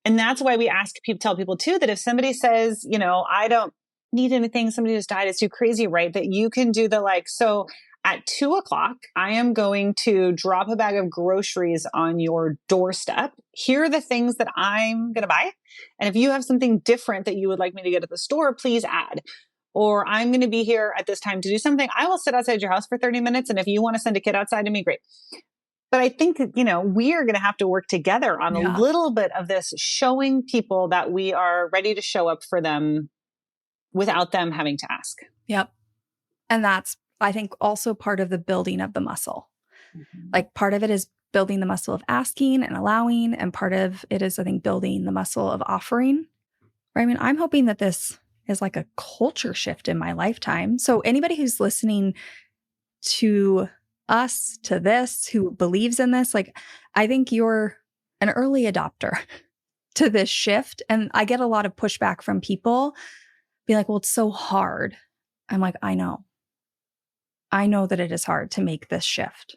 And that's why we tell people too, that if somebody says, I don't need anything, somebody just died, it's too crazy, right? That you can do the like, so at 2:00, I am going to drop a bag of groceries on your doorstep. Here are the things that I'm going to buy. And if you have something different that you would like me to get at the store, please add. Or I'm going to be here at this time to do something. I will sit outside your house for 30 minutes. And if you want to send a kid outside to me, great. But I think that, we are going to have to work together on a little bit of this, showing people that we are ready to show up for them without them having to ask. Yep. And that's, I think, also part of the building of the muscle. Like part of it is building the muscle of asking and allowing. And part of it is, I think, building the muscle of offering. Right? I mean, I'm hoping that this is like a culture shift in my lifetime. So anybody who's listening to us, to this, who believes in this, like, I think you're an early adopter to this shift. And I get a lot of pushback from people be like, well, it's so hard. I'm like, I know that it is hard to make this shift.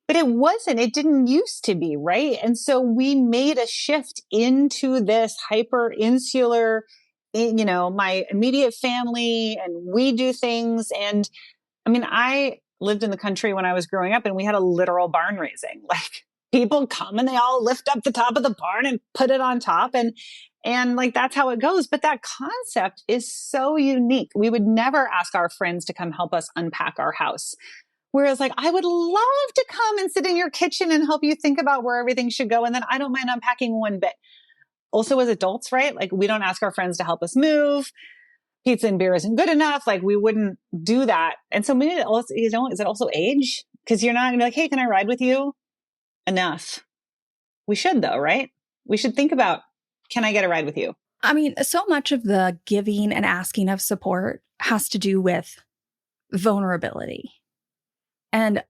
But it wasn't, it didn't used to be, right? And so we made a shift into this hyper insular, my immediate family, and we do things. And I mean, I lived in the country when I was growing up and we had a literal barn raising. Like people come and they all lift up the top of the barn and put it on top. And like, that's how it goes. But that concept is so unique. We would never ask our friends to come help us unpack our house. Whereas like, I would love to come and sit in your kitchen and help you think about where everything should go. And then I don't mind unpacking one bit. Also as adults, right? Like we don't ask our friends to help us move. Pizza and beer isn't good enough. Like we wouldn't do that. And so maybe also, is it also age? Because you're not gonna be like, hey, can I ride with you? Enough. We should though, right? We should think about, can I get a ride with you? I mean, so much of the giving and asking of support has to do with vulnerability. And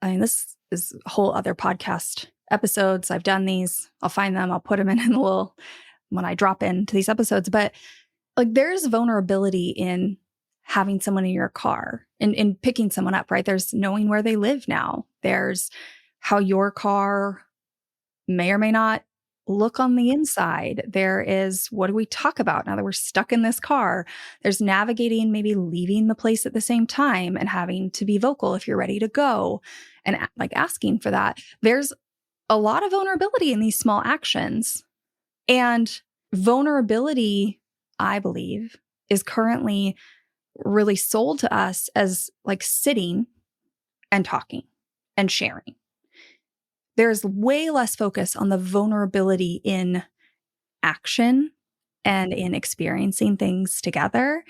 I mean, this is a whole other podcast episodes. I've done these. I'll find them. I'll put them in the little, when I drop into these episodes. But like there's vulnerability in having someone in your car and in picking someone up, right? There's knowing where they live now. There's how your car may or may not look on the inside. There is, what do we talk about now that we're stuck in this car? There's navigating, maybe leaving the place at the same time and having to be vocal if you're ready to go and like asking for that. There's a lot of vulnerability in these small actions. And vulnerability, I believe, is currently really sold to us as like sitting and talking and sharing. There's way less focus on the vulnerability in action and in experiencing things together.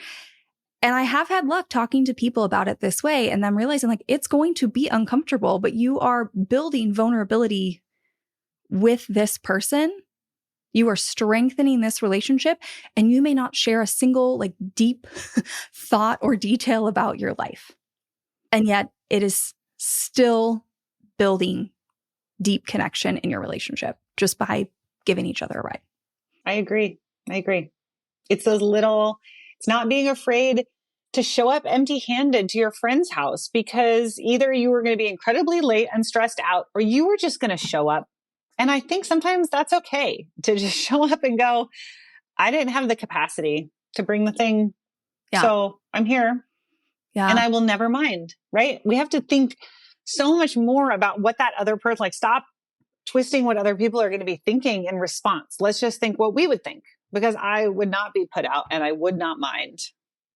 And I have had luck talking to people about it this way and them realizing like it's going to be uncomfortable, but you are building vulnerability with this person. You are strengthening this relationship and you may not share a single like deep thought or detail about your life. And yet it is still building deep connection in your relationship just by giving each other a ride. I agree. It's it's not being afraid to show up empty-handed to your friend's house because either you were going to be incredibly late and stressed out or you were just going to show up. And I think sometimes that's okay to just show up and go, I didn't have the capacity to bring the thing. Yeah. So I'm here. Yeah. And I will never mind, right? We have to think so much more about what that other person, like stop twisting what other people are going to be thinking in response. Let's just think what we would think because I would not be put out and I would not mind.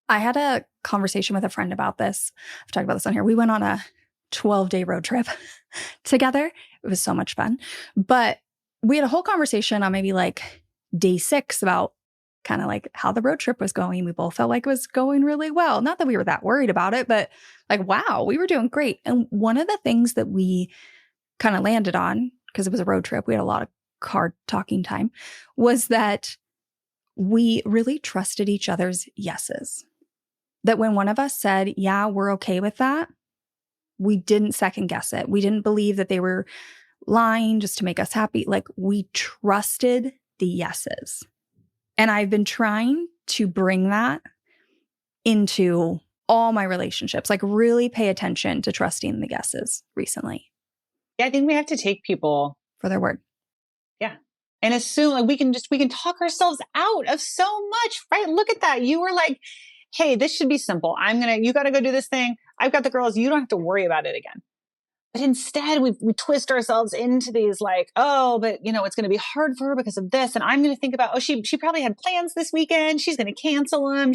I had a conversation with a friend about this. I've talked about this on here. We went on a 12-day road trip together. It was so much fun. But we had a whole conversation on maybe like day 6 about kind of like how the road trip was going. We both felt like it was going really well. Not that we were that worried about it, but like, wow, we were doing great. And one of the things that we kind of landed on, because it was a road trip, we had a lot of car talking time, was that we really trusted each other's yeses. That when one of us said, yeah, we're okay with that, we didn't second guess it. We didn't believe that they were lying just to make us happy. Like we trusted the yeses. And I've been trying to bring that into all my relationships, like really pay attention to trusting the yeses recently. Yeah, I think we have to take people for their word. Yeah. And assume like we can talk ourselves out of so much, right? Look at that. You were like, hey, this should be simple. You got to go do this thing. I've got the girls. You don't have to worry about it again. But instead we twist ourselves into these like, oh, but it's going to be hard for her because of this. And I'm going to think about, oh, she probably had plans this weekend. She's going to cancel them.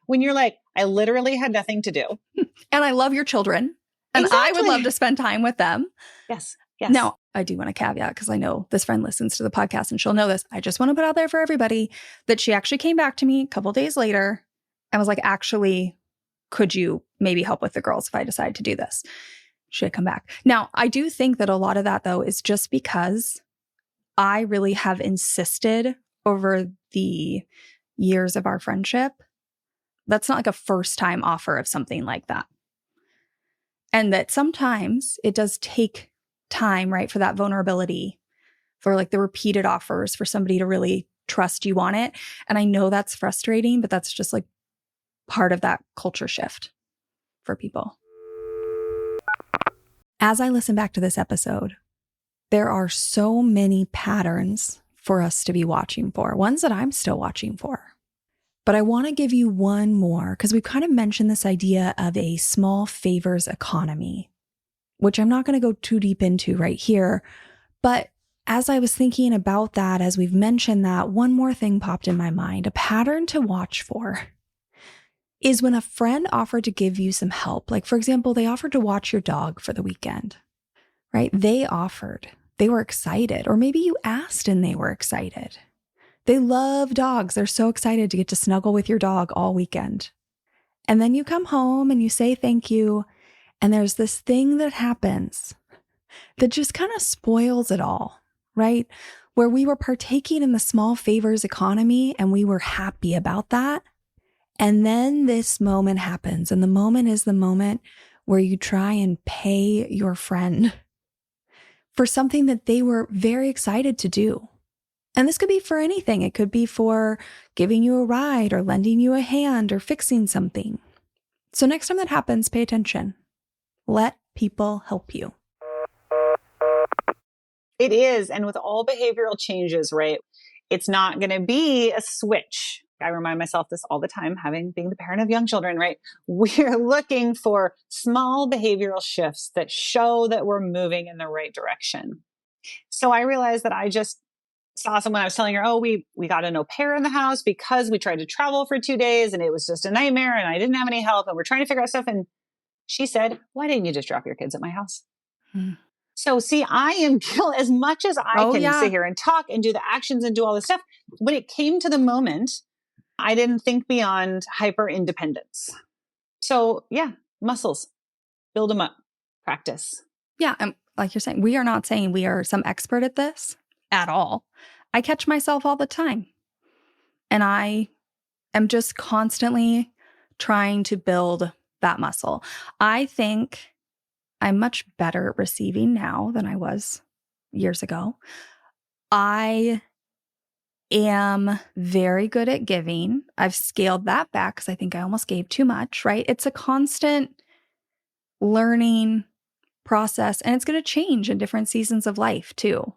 When you're like, I literally had nothing to do. And I love your children. And exactly. I would love to spend time with them. Yes. Now, I do want to caveat because I know this friend listens to the podcast and she'll know this. I just want to put out there for everybody that she actually came back to me a couple days later and was like, actually, could you maybe help with the girls if I decide to do this? She had come back. Now, I do think that a lot of that, though, is just because I really have insisted over the years of our friendship. That's not like a first time offer of something like that. And that sometimes it does take time, right, for that vulnerability, for like the repeated offers, for somebody to really trust you on it. And I know that's frustrating, but that's just like part of that culture shift for people. As I listen back to this episode, there are so many patterns for us to be watching for, ones that I'm still watching for. But I want to give you one more because we've kind of mentioned this idea of a small favors economy, which I'm not going to go too deep into right here. But as I was thinking about that, as we've mentioned that, one more thing popped in my mind. A pattern to watch for is when a friend offered to give you some help. Like, for example, they offered to watch your dog for the weekend, right? They offered, they were excited, or maybe you asked and they were excited. They love dogs. They're so excited to get to snuggle with your dog all weekend. And then you come home and you say thank you. And there's this thing that happens that just kind of spoils it all, right? Where we were partaking in the small favors economy and we were happy about that. And then this moment happens. And the moment is the moment where you try and pay your friend for something that they were very excited to do. And this could be for anything. It could be for giving you a ride or lending you a hand or fixing something. So next time that happens, pay attention. Let people help you. It is. And with all behavioral changes, right, it's not going to be a switch. I remind myself this all the time, being the parent of young children, right? We're looking for small behavioral shifts that show that we're moving in the right direction. So I realized that I just saw someone, I was telling her, oh, we got an au pair in the house because we tried to travel for 2 days and it was just a nightmare and I didn't have any help and we're trying to figure out stuff. And she said, why didn't you just drop your kids at my house? So see, I am as much as I can sit here and talk and do the actions and do all this stuff. When it came to the moment, I didn't think beyond hyper independence. So yeah, muscles, build them up, practice. Yeah. And like you're saying, we are not saying we are some expert at this at all. I catch myself all the time. And I am just constantly trying to build that muscle. I think I'm much better at receiving now than I was years ago. I am very good at giving. I've scaled that back because I think I almost gave too much, right? It's a constant learning process, and it's going to change in different seasons of life too.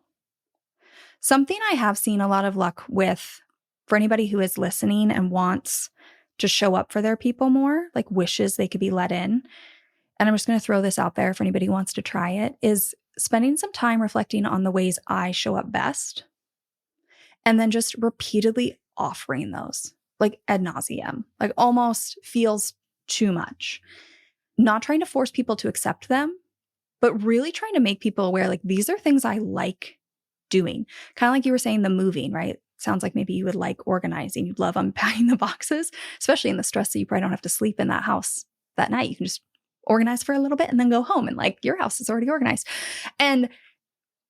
Something I have seen a lot of luck with for anybody who is listening and wants to show up for their people more, like wishes they could be let in, and I'm just going to throw this out there for anybody who wants to try it, is spending some time reflecting on the ways I show up best and then just repeatedly offering those, like ad nauseum, like almost feels too much. Not trying to force people to accept them, but really trying to make people aware, like, these are things I like doing. Kind of like you were saying, the moving, right? Sounds like maybe you would like organizing. You'd love unpacking the boxes, especially in the stress that you probably don't have to sleep in that house that night. You can just organize for a little bit and then go home and like your house is already organized. And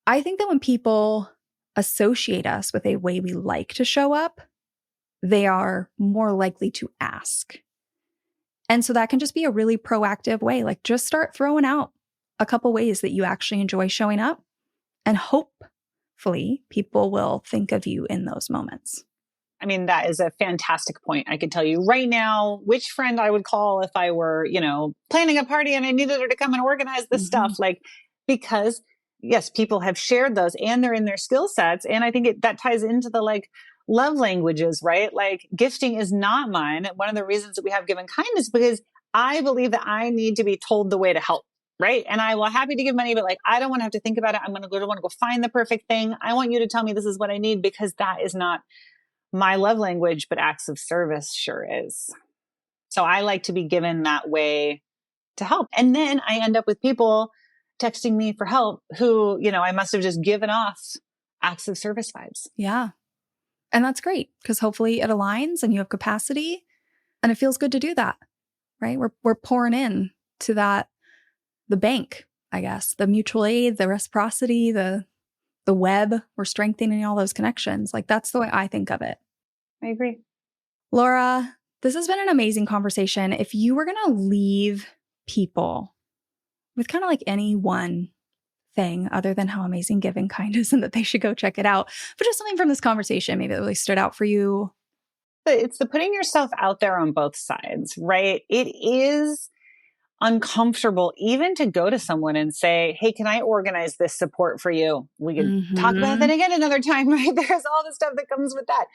I think that when people associate us with a way we like to show up, they are more likely to ask. And so that can just be a really proactive way. Like, just start throwing out a couple ways that you actually enjoy showing up, and hopefully people will think of you in those moments. I mean, that is a fantastic point. I can tell you right now which friend I would call if I were, planning a party and I needed her to come and organize this stuff. Like, because yes, people have shared those and they're in their skill sets. And I think that ties into the love languages, right? Like, gifting is not mine. One of the reasons that we have Give InKind is because I believe that I need to be told the way to help. Right. And I will happy to give money, but I don't want to have to think about it. I want to go find the perfect thing. I want you to tell me this is what I need, because that is not my love language, but acts of service sure is. So I like to be given that way to help. And then I end up with people texting me for help who, I must have just given off acts of service vibes. Yeah. And that's great, because hopefully it aligns and you have capacity and it feels good to do that, right? We're pouring in to that, the bank, I guess, the mutual aid, the reciprocity, the web. We're strengthening all those connections. Like, that's the way I think of it. I agree. Laura, this has been an amazing conversation. If you were going to leave people with kind of like any one thing other than how amazing Give InKind is and that they should go check it out, but just something from this conversation maybe that really stood out for you. It's the putting yourself out there on both sides, right? It is uncomfortable even to go to someone and say, hey, can I organize this support for you? We can talk about that again another time, right? There's all the stuff that comes with that.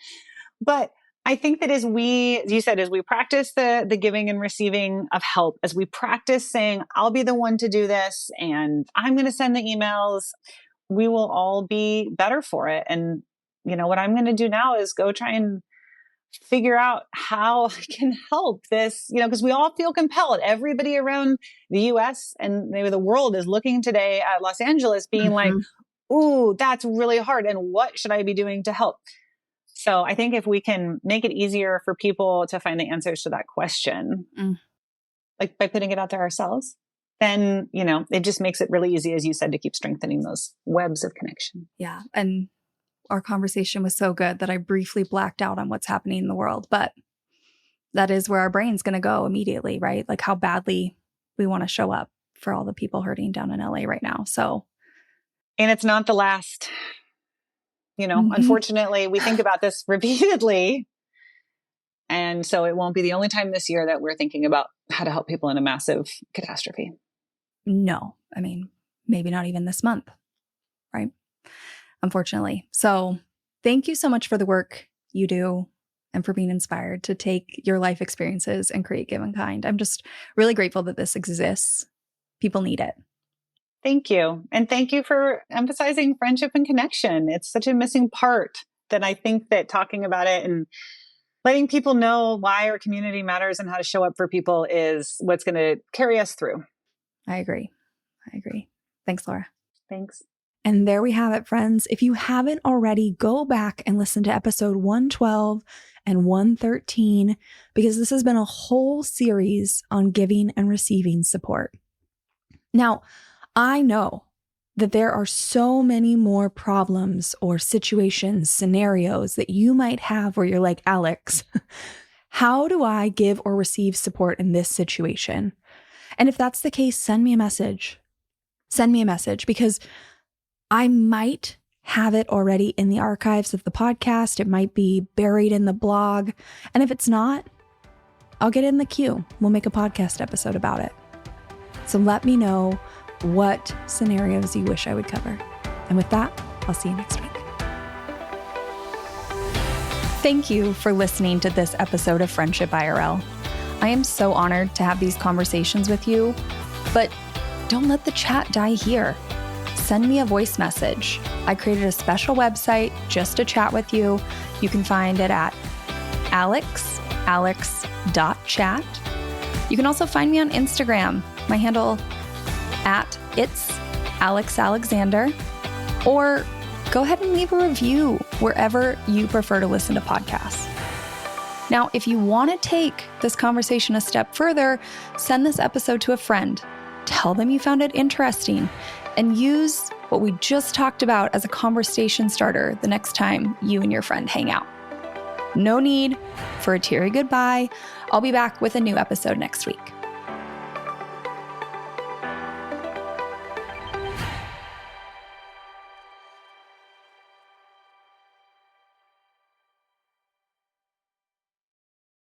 But I think that as you said, as we practice the giving and receiving of help, as we practice saying, I'll be the one to do this and I'm going to send the emails, we will all be better for it. And, what I'm going to do now is go try and figure out how I can help this, because we all feel compelled. Everybody around the US and maybe the world is looking today at Los Angeles being like, ooh, that's really hard. And what should I be doing to help? So I think if we can make it easier for people to find the answers to that question, like by putting it out there ourselves, then, it just makes it really easy, as you said, to keep strengthening those webs of connection. Yeah. And our conversation was so good that I briefly blacked out on what's happening in the world, but that is where our brain's going to go immediately, right? Like how badly we want to show up for all the people hurting down in LA right now. So, and it's not the last, unfortunately, we think about this repeatedly. And so it won't be the only time this year that we're thinking about how to help people in a massive catastrophe. No, I mean, maybe not even this month, right? Unfortunately. So thank you so much for the work you do and for being inspired to take your life experiences and create Give InKind. I'm just really grateful that this exists. People need it. Thank you. And thank you for emphasizing friendship and connection. It's such a missing part that I think that talking about it and letting people know why our community matters and how to show up for people is what's going to carry us through. I agree. Thanks, Laura. Thanks. And there we have it, friends. If you haven't already, go back and listen to episode 112 and 113, because this has been a whole series on giving and receiving support. Now, I know that there are so many more problems or situations, scenarios that you might have where you're like, Alex, how do I give or receive support in this situation? And if that's the case, send me a message. Send me a message, because I might have it already in the archives of the podcast. It might be buried in the blog. And if it's not, I'll get in the queue. We'll make a podcast episode about it. So let me know what scenarios you wish I would cover. And with that, I'll see you next week. Thank you for listening to this episode of Friendship IRL. I am so honored to have these conversations with you, but don't let the chat die here. Send me a voice message. I created a special website just to chat with you. You can find it at alex.chat. You can also find me on Instagram. My handle at it's Alex Alexander, or go ahead and leave a review wherever you prefer to listen to podcasts. Now, if you want to take this conversation a step further, send this episode to a friend. Tell them you found it interesting, and use what we just talked about as a conversation starter the next time you and your friend hang out. No need for a teary goodbye. I'll be back with a new episode next week.